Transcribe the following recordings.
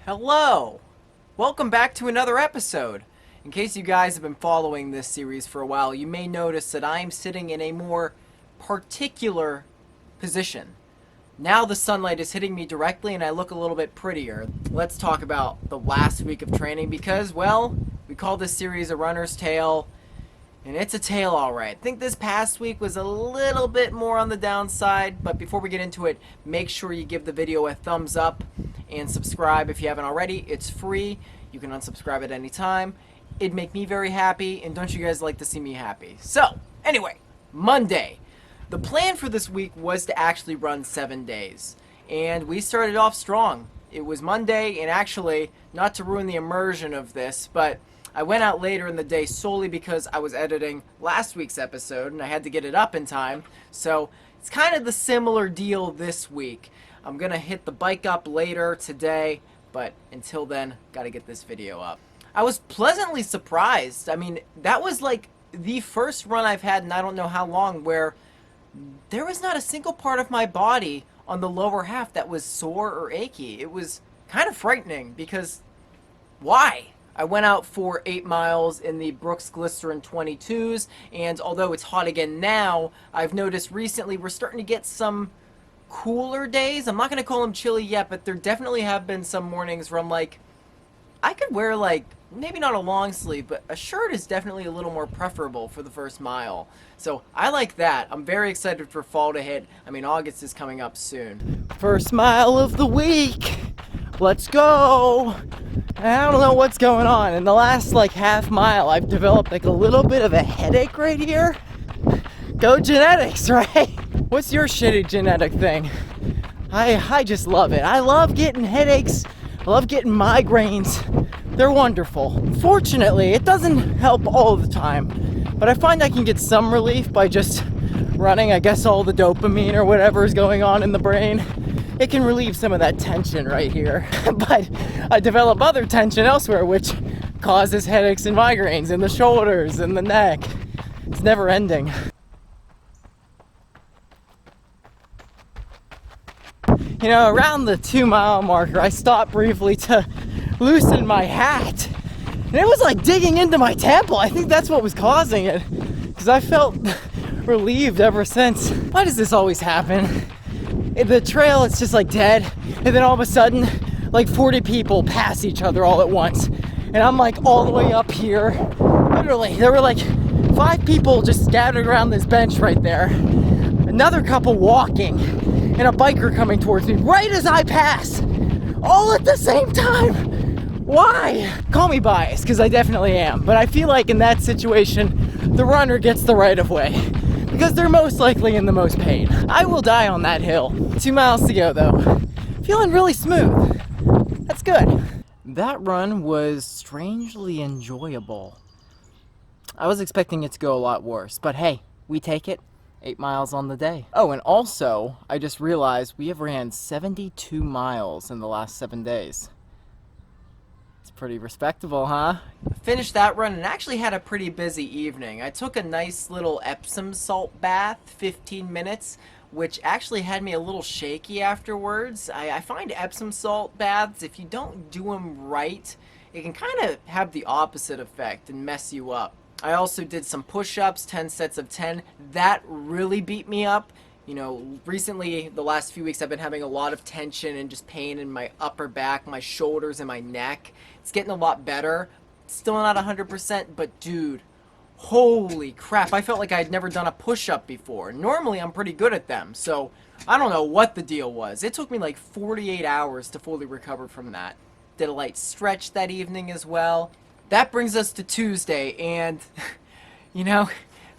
Hello! Welcome back to another episode. In case you guys have been following this series for a while, you may notice that I am sitting in a more particular position. Now the sunlight is hitting me directly and I look a little bit prettier. Let's talk about the last week of training because, well, we call this series a runner's tale, and it's a tale alright. I think this past week was a little bit more on the downside, but before we get into it, make sure you give the video a thumbs up and subscribe if you haven't already. It's free. You can unsubscribe at any time. It'd make me very happy, and don't you guys like to see me happy? So, anyway, Monday. The plan for this week was to actually run 7 days, and we started off strong. It was Monday, and actually, not to ruin the immersion of this, but I went out later in the day solely because I was editing last week's episode, and I had to get it up in time, so it's kind of the similar deal this week. I'm gonna hit the bike up later today, but until then, gotta get this video up. I was pleasantly surprised. I mean, that was like the first run I've had in I don't know how long where there was not a single part of my body on the lower half that was sore or achy. It was kind of frightening because why? I went out for 8 miles in the Brooks Glycerin 22s, and although it's hot again now, I've noticed recently we're starting to get some cooler days. I'm not going to call them chilly yet, but there definitely have been some mornings where I'm like, I could wear like, maybe not a long sleeve, but a shirt is definitely a little more preferable for the first mile. So I like that. I'm very excited for fall to hit. I mean, August is coming up soon. First mile of the week. Let's go. I don't know what's going on. In the last like half mile, I've developed like a little bit of a headache right here. Go genetics, right? What's your shitty genetic thing? I just love it. I love getting headaches. I love getting migraines. They're wonderful. Fortunately, it doesn't help all the time, but I find I can get some relief by just running. I guess all the dopamine or whatever is going on in the brain, it can relieve some of that tension right here. But I develop other tension elsewhere, which causes headaches and migraines in the shoulders and the neck. It's never ending. You know, around the 2-mile marker, I stopped briefly to loosen my hat, and it was like digging into my temple. I think that's what was causing it, because I felt relieved ever since. Why does this always happen? The trail, it's just like dead, and then all of a sudden, like 40 people pass each other all at once, and I'm like all the way up here. Literally, there were like 5 people just scattered around this bench right there, another couple walking, and a biker coming towards me right as I pass, all at the same time. Why? Call me biased, because I definitely am, but I feel like in that situation, the runner gets the right of way, because they're most likely in the most pain. I will die on that hill. 2 miles to go, though. Feeling really smooth. That's good. That run was strangely enjoyable. I was expecting it to go a lot worse, but hey, we take it. 8 miles on the day. Oh, and also, I just realized we have ran 72 miles in the last 7 days. It's pretty respectable, huh? Finished that run and actually had a pretty busy evening. I took a nice little Epsom salt bath, 15 minutes, which actually had me a little shaky afterwards. I find Epsom salt baths, if you don't do them right, it can kind of have the opposite effect and mess you up. I also did some push-ups, 10 sets of 10. That really beat me up. You know, recently, the last few weeks, I've been having a lot of tension and just pain in my upper back, my shoulders, and my neck. It's getting a lot better. Still not 100%, but dude, holy crap. I felt like I had never done a push-up before. Normally, I'm pretty good at them, so I don't know what the deal was. It took me like 48 hours to fully recover from that. Did a light stretch that evening as well. That brings us to Tuesday, and, you know,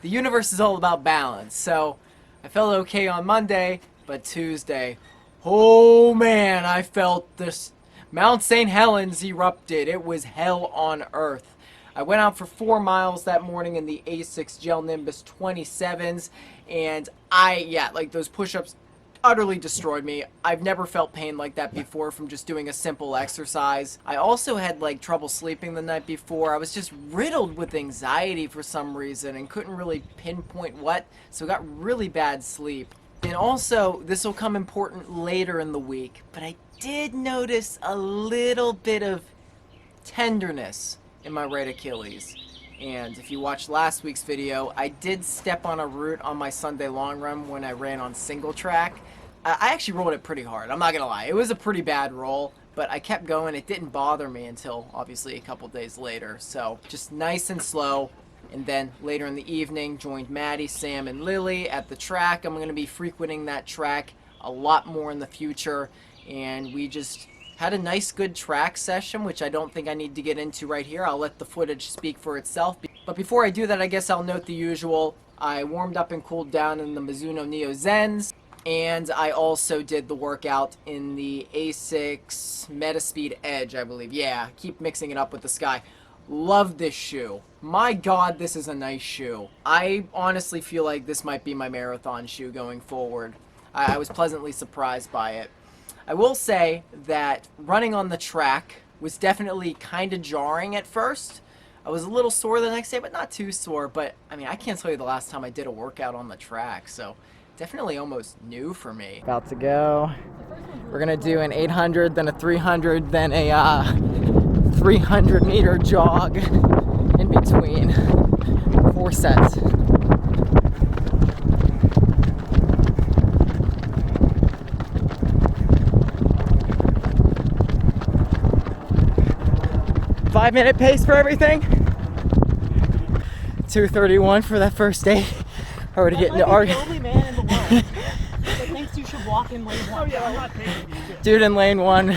the universe is all about balance, so I felt okay on Monday, but Tuesday, oh man, I felt this. Mount St. Helens erupted. It was hell on earth. I went out for 4 miles that morning in the Asics Gel Nimbus 27s, and like those push-ups utterly destroyed me. I've never felt pain like that before from just doing a simple exercise. I also had like trouble sleeping the night before. I was just riddled with anxiety for some reason and couldn't really pinpoint what, so I got really bad sleep. And also, this will come important later in the week, but I did notice a little bit of tenderness in my right Achilles. And if you watched last week's video, I did step on a root on my Sunday long run when I ran on single track. I actually rolled it pretty hard, I'm not gonna lie. It was a pretty bad roll, but I kept going. It didn't bother me until obviously a couple days later. So just nice and slow. And then later in the evening, joined Maddie, Sam, and Lily at the track. I'm gonna be frequenting that track a lot more in the future. And we just had a nice, good track session, which I don't think I need to get into right here. I'll let the footage speak for itself. But before I do that, I guess I'll note the usual. I warmed up and cooled down in the Mizuno Neo Zens, and I also did the workout in the Asics Metaspeed Edge, I believe. Yeah, keep mixing it up with the Sky. Love this shoe. My God, this is a nice shoe. I honestly feel like this might be my marathon shoe going forward. I was pleasantly surprised by it. I will say that running on the track was definitely kind of jarring at first. I was a little sore the next day, but not too sore. But, I mean, I can't tell you the last time I did a workout on the track, so definitely almost new for me. About to go. We're going to do an 800, then a 300, then a 300-meter jog in between. 4 sets. Five-minute pace for everything. 2:31 for that first day. Already getting to argue. The only man in the world that thinks you should walk in lane 1. Oh yeah, I'm not taking you. Dude in lane 1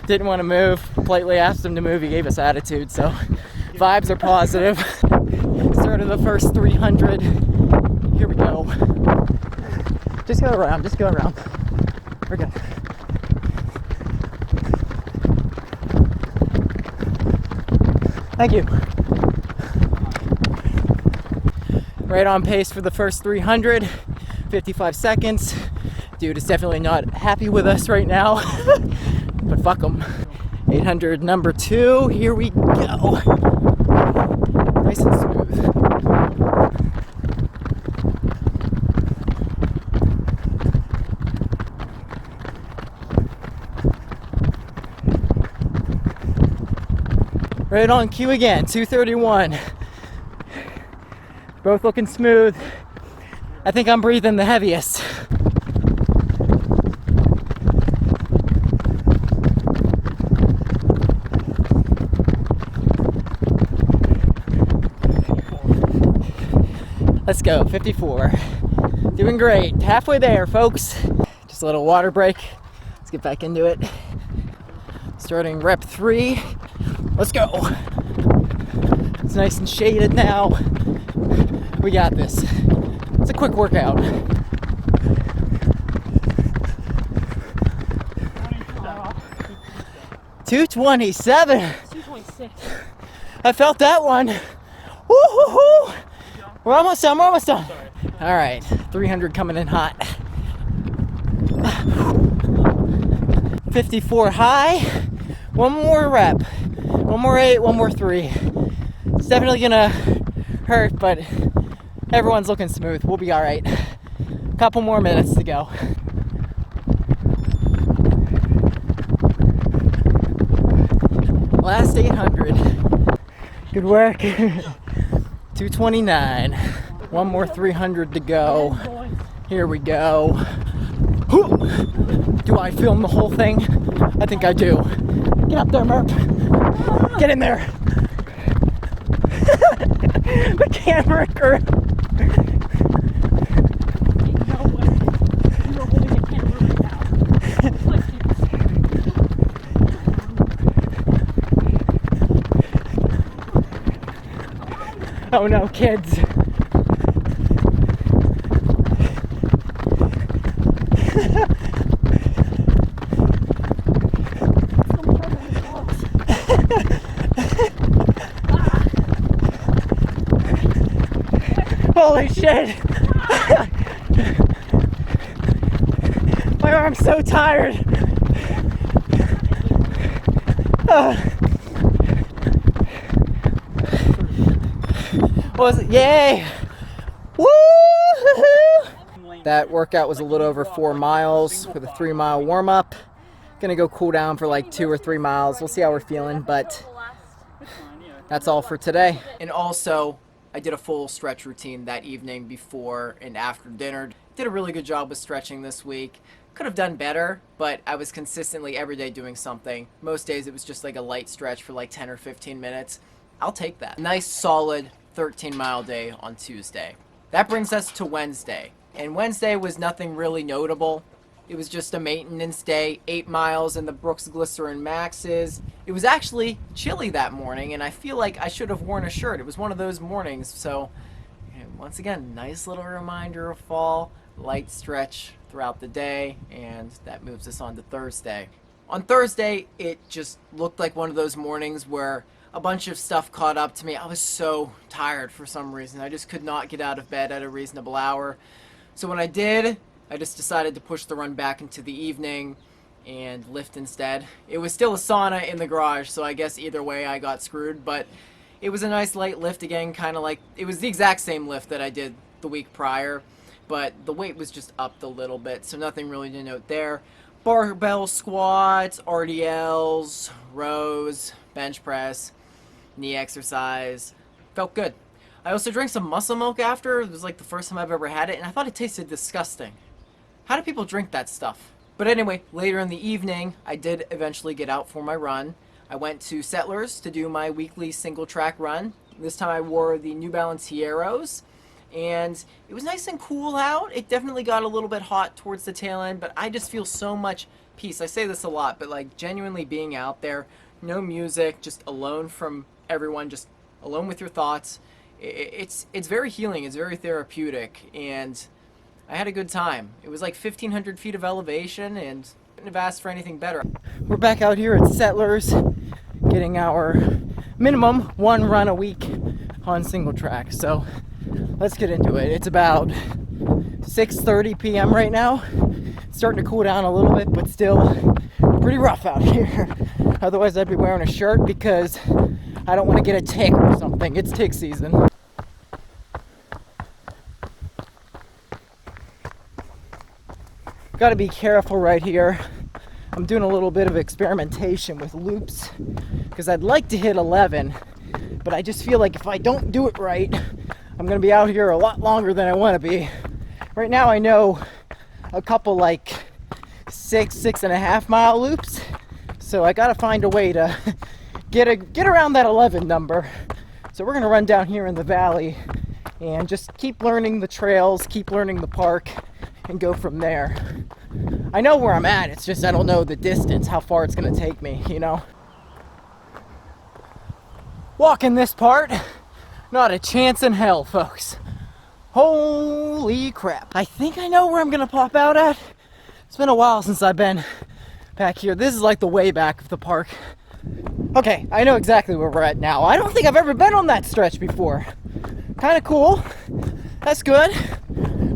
didn't want to move. Politely asked him to move. He gave us attitude. So vibes are positive. Start of the first 300. Here we go. Just go around. Just go around. We're good. Thank you. Right on pace for the first 300, 55 seconds. Dude is definitely not happy with us right now, but fuck him. 800 number 2, here we go. Nice and smooth. Right on cue again, 2:31. Both looking smooth. I think I'm breathing the heaviest. Let's go, 54. Doing great, halfway there, folks. Just a little water break. Let's get back into it. Starting rep 3. Let's go. It's nice and shaded now. We got this. It's a quick workout. 227. 226. I felt that one. Woo-hoo-hoo. We're almost done. We're almost done. All right, 300 coming in hot. 54 high. One more rep. One more 8, one more 3. It's definitely gonna hurt, but everyone's looking smooth. We'll be all right. Couple more minutes to go. Last 800. Good work. 229. One more 300 to go. Here we go. Do I film the whole thing? I think I do. Get up there, Merp. Get in there. The camera crew. Oh no, kids. Holy shit! My arm's so tired. What was it? Yay! Woo! That workout was a little over 4 miles with a 3-mile warm-up. Gonna go cool down for like 2 or 3 miles. We'll see how we're feeling, but that's all for today. And also, I did a full stretch routine that evening before and after dinner. Did a really good job with stretching this week. Could have done better, but I was consistently every day doing something. Most days it was just like a light stretch for like 10 or 15 minutes. I'll take that. Nice solid 13-mile day on Tuesday. That brings us to Wednesday. And Wednesday was nothing really notable. It was just a maintenance day, 8 miles in the Brooks Glycerin Maxes. It was actually chilly that morning, and I feel like I should have worn a shirt. It was one of those mornings, so once again, nice little reminder of fall, light stretch throughout the day, and that moves us on to Thursday. On Thursday, it just looked like one of those mornings where a bunch of stuff caught up to me. I was so tired for some reason. I just could not get out of bed at a reasonable hour. So when I did, I just decided to push the run back into the evening and lift instead. It was still a sauna in the garage, so I guess either way I got screwed, but it was a nice light lift again, kind of like, it was the exact same lift that I did the week prior, but the weight was just upped a little bit, so nothing really to note there. Barbell squats, RDLs, rows, bench press, knee exercise. Felt good. I also drank some muscle milk after. It was like the first time I've ever had it, and I thought it tasted disgusting. How do people drink that stuff? But anyway, later in the evening, I did eventually get out for my run. I went to Settlers to do my weekly single track run. This time I wore the New Balance Hieros, and it was nice and cool out. It definitely got a little bit hot towards the tail end, but I just feel so much peace. I say this a lot, but like genuinely being out there, no music, just alone from everyone, just alone with your thoughts. It's very healing, it's very therapeutic, and I had a good time. It was like 1,500 feet of elevation, and couldn't have asked for anything better. We're back out here at Settlers, getting our minimum 1 run a week on single track. So let's get into it. It's about 6:30 p.m. right now. It's starting to cool down a little bit, but still pretty rough out here. Otherwise I'd be wearing a shirt because I don't want to get a tick or something. It's tick season. Got to be careful right here. I'm doing a little bit of experimentation with loops because I'd like to hit 11, but I just feel like if I don't do it right, I'm going to be out here a lot longer than I want to be. Right now I know a couple like 6.5 mile loops, so I got to find a way to get around that 11 number. So we're going to run down here in the valley and just keep learning the trails, keep learning the park, and go from there. I know where I'm at, it's just I don't know the distance, how far it's gonna take me, you know? Walking this part, not a chance in hell, folks. Holy crap. I think I know where I'm gonna pop out at. It's been a while since I've been back here. This is like the way back of the park. Okay, I know exactly where we're at now. I don't think I've ever been on that stretch before. Kinda cool. That's good.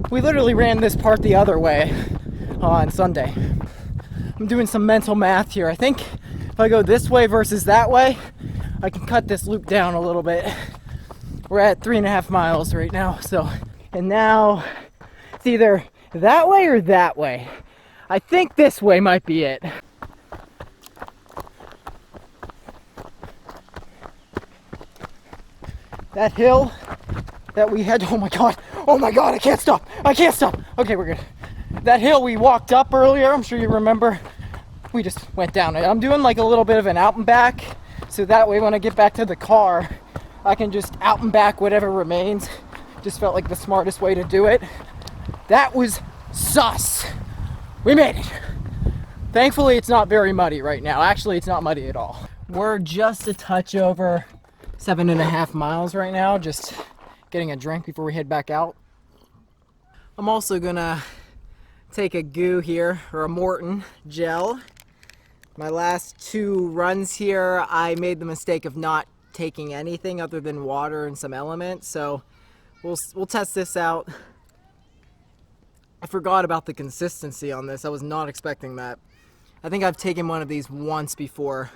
We literally ran this part the other way on Sunday. I'm doing some mental math here. I think if I go this way versus that way, I can cut this loop down a little bit. We're at 3.5 miles right now, so, and now it's either that way or that way. I think this way might be it. That hill that we had, oh my god, I can't stop. Okay, we're good. That hill we walked up earlier, I'm sure you remember, we just went down it. I'm doing like a little bit of an out and back, so that way when I get back to the car, I can just out and back whatever remains. Just felt like the smartest way to do it. That was sus. We made it. Thankfully, it's not very muddy right now. Actually, it's not muddy at all. We're just a touch over 7.5 miles right now, just getting a drink before we head back out. I'm also gonna take a goo here, or a Morton gel. My last 2 runs here, I made the mistake of not taking anything other than water and some elements, so we'll test this out. I forgot about the consistency on this. I was not expecting that. I think I've taken one of these once before.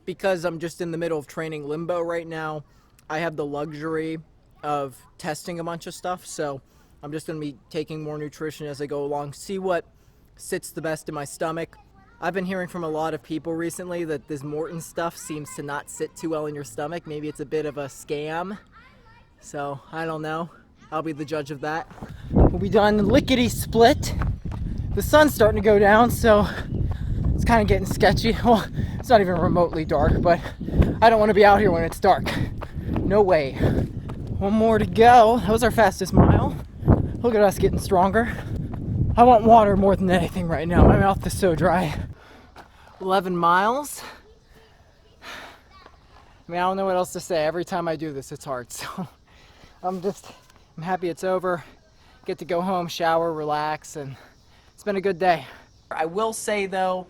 Because I'm just in the middle of training limbo right now, I have the luxury of testing a bunch of stuff, so I'm just going to be taking more nutrition as I go along, see what sits the best in my stomach. I've been hearing from a lot of people recently that this Morton stuff seems to not sit too well in your stomach. Maybe it's a bit of a scam. So, I don't know. I'll be the judge of that. We'll be done lickety split. The sun's starting to go down, so it's kind of getting sketchy. Well, it's not even remotely dark, but I don't want to be out here when it's dark. No way. One more to go. That was our fastest mile. Look at us getting stronger. I want water more than anything right now. My mouth is so dry. 11 miles. I mean, I don't know what else to say. Every time I do this, it's hard. So I'm happy it's over. Get to go home, shower, relax, and it's been a good day. I will say though,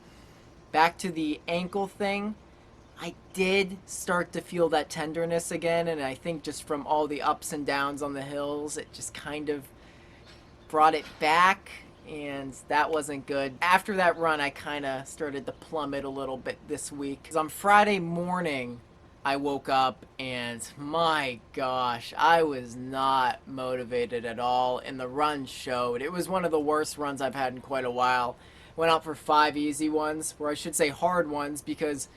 back to the ankle thing, I did start to feel that tenderness again, and I think just from all the ups and downs on the hills, it just kind of brought it back, and that wasn't good. After that run, I kind of started to plummet a little bit this week. 'Cause on Friday morning, I woke up and my gosh, I was not motivated at all, and the run showed. It was one of the worst runs I've had in quite a while. Went out for 5 easy ones, or I should say hard ones, because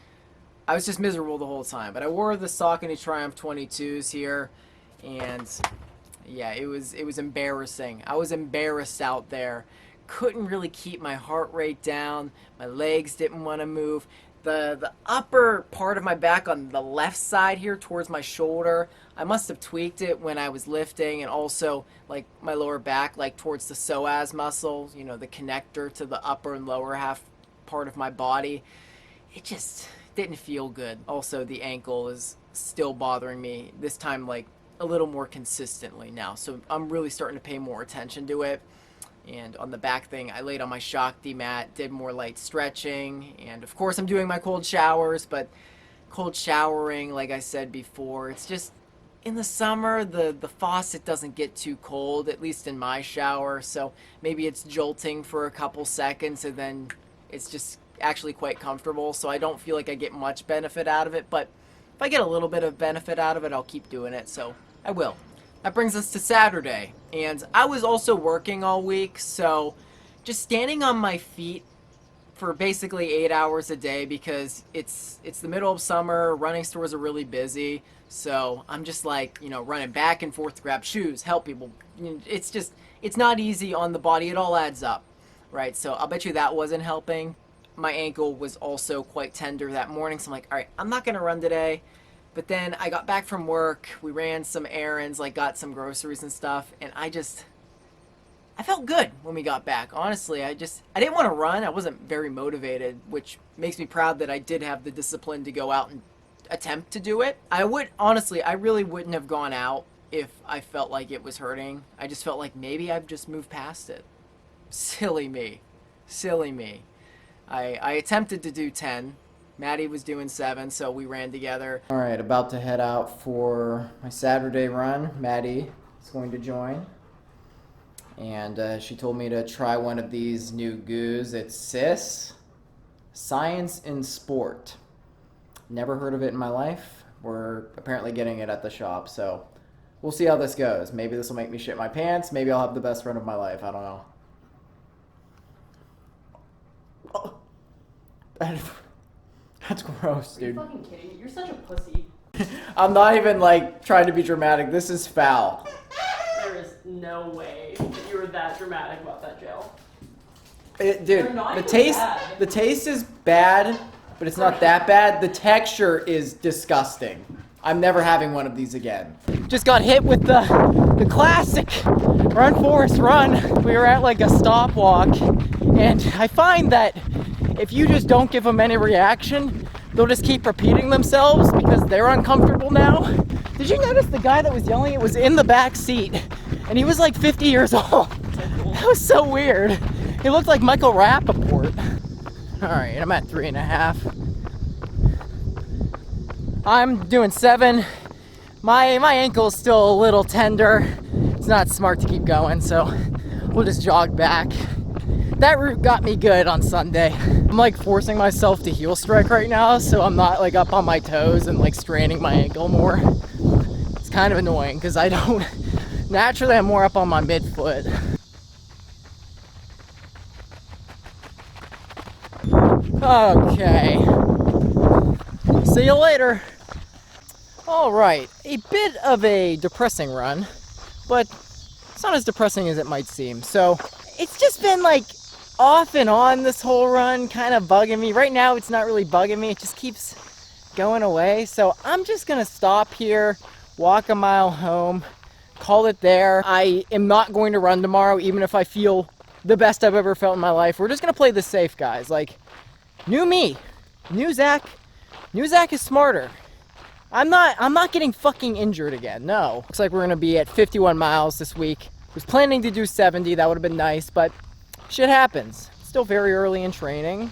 I was just miserable the whole time. But I wore the Saucony Triumph 22s here, and yeah, it was embarrassing. I was embarrassed out there. Couldn't really keep my heart rate down. My legs didn't want to move. The upper part of my back on the left side here towards my shoulder, I must have tweaked it when I was lifting, and also like my lower back, like towards the psoas muscle, you know, the connector to the upper and lower half part of my body. It just didn't feel good. Also, the ankle is still bothering me, this time like a little more consistently now. So I'm really starting to pay more attention to it. And on the back thing, I laid on my Shakti mat, did more light stretching, and of course I'm doing my cold showers, but cold showering, like I said before, it's just, in the summer, the faucet doesn't get too cold, at least in my shower, so maybe it's jolting for a couple seconds, and then it's just actually quite comfortable, so I don't feel like I get much benefit out of it, but if I get a little bit of benefit out of it, I'll keep doing it, so I will. That brings us to Saturday, and I was also working all week, so just standing on my feet for basically 8 hours a day, because it's the middle of summer, running stores are really busy, so I'm just like, you know, running back and forth to grab shoes, help people. It's not easy on the body, it all adds up, right? So I'll bet you that wasn't helping. My ankle was also quite tender that morning, so I'm like, all right, I'm not gonna run today. But then I got back from work, we ran some errands, like got some groceries and stuff, and I felt good when we got back. Honestly, I didn't want to run. I wasn't very motivated, which makes me proud that I did have the discipline to go out and attempt to do it. I really wouldn't have gone out if I felt like it was hurting. I just felt like maybe I've just moved past it. Silly me. Silly me. I attempted to do 10. Maddie was doing 7, so we ran together. All right, about to head out for my Saturday run. Maddie is going to join. And she told me to try one of these new goos. It's SIS, Science in Sport. Never heard of it in my life. We're apparently getting it at the shop, so we'll see how this goes. Maybe this will make me shit my pants. Maybe I'll have the best run of my life. I don't know. Oh. That's gross, dude. Are you fucking kidding me? You're such a pussy. I'm not even like trying to be dramatic. This is foul. There is no way that you were that dramatic about that gel. Dude, the taste is bad, but it's not that bad. The texture is disgusting. I'm never having one of these again. Just got hit with the classic Run Forest Run. We were at like a stop walk, and I find that if you just don't give them any reaction, they'll just keep repeating themselves because they're uncomfortable now. Did you notice the guy that was yelling? It was in the back seat, and he was like 50 years old. That was so weird. He looked like Michael Rappaport. All right, I'm at 3.5. I'm doing 7. My ankle is still a little tender. It's not smart to keep going, so we'll just jog back. That route got me good on Sunday. I'm like forcing myself to heel strike right now, so I'm not like up on my toes and like straining my ankle more. It's kind of annoying because I don't Naturally, I'm more up on my midfoot. Okay. See you later. Alright, a bit of a depressing run, but it's not as depressing as it might seem. So, it's just been like off and on this whole run, kind of bugging me. Right now, it's not really bugging me, it just keeps going away. So, I'm just gonna stop here, walk a mile home, call it there. I am not going to run tomorrow, even if I feel the best I've ever felt in my life. We're just gonna play this safe, guys. Like, new me, new Zach is smarter. I'm not getting fucking injured again, no. Looks like we're gonna be at 51 miles this week. Was planning to do 70, that would have been nice, but shit happens. Still very early in training.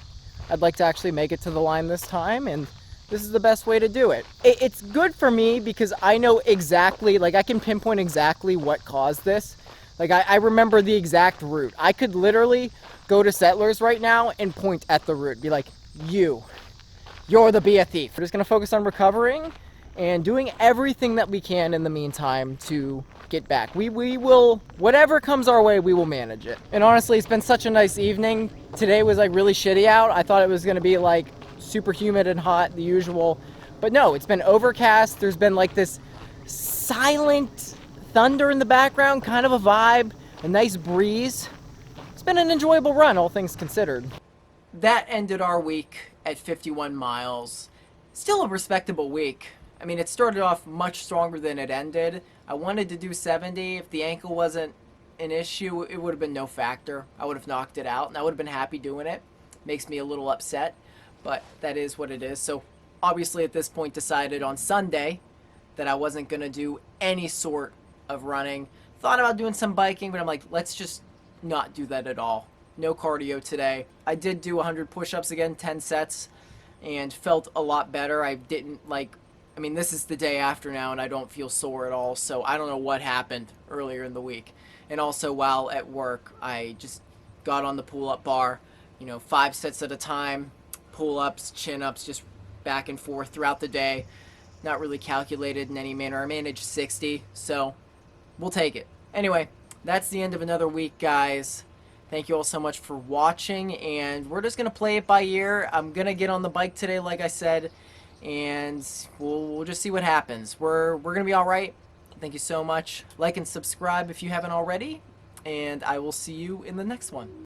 I'd like to actually make it to the line this time, and this is the best way to do it. It's good for me because I know exactly, like I can pinpoint exactly what caused this. Like I remember the exact route. I could literally go to Settlers right now and point at the route. Be like, you're the be a thief. We're just gonna focus on recovering and doing everything that we can in the meantime to get back. We will, whatever comes our way, we will manage it. And honestly, it's been such a nice evening. Today was like really shitty out. I thought it was gonna be like super humid and hot, the usual. But no, it's been overcast. There's been like this silent thunder in the background, kind of a vibe, a nice breeze. It's been an enjoyable run, all things considered. That ended our week at 51 miles. Still a respectable week. I mean, it started off much stronger than it ended. I wanted to do 70. If the ankle wasn't an issue, it would have been no factor. I would have knocked it out, and I would have been happy doing it. Makes me a little upset, but that is what it is. So, obviously, at this point, decided on Sunday that I wasn't going to do any sort of running. Thought about doing some biking, but I'm like, let's just not do that at all. No cardio today. I did do 100 push-ups again, 10 sets, and felt a lot better. I didn't like, I mean, this is the day after now, and I don't feel sore at all, so I don't know what happened earlier in the week. And also, while at work, I just got on the pull-up bar, 5 sets at a time, pull-ups, chin-ups, just back and forth throughout the day. Not really calculated in any manner. I managed 60, so we'll take it. Anyway, that's the end of another week, guys. Thank you all so much for watching, and we're just going to play it by ear. I'm going to get on the bike today, like I said, and we'll just see what happens. We're going to be all right. Thank you so much. Like and subscribe if you haven't already, and I will see you in the next one.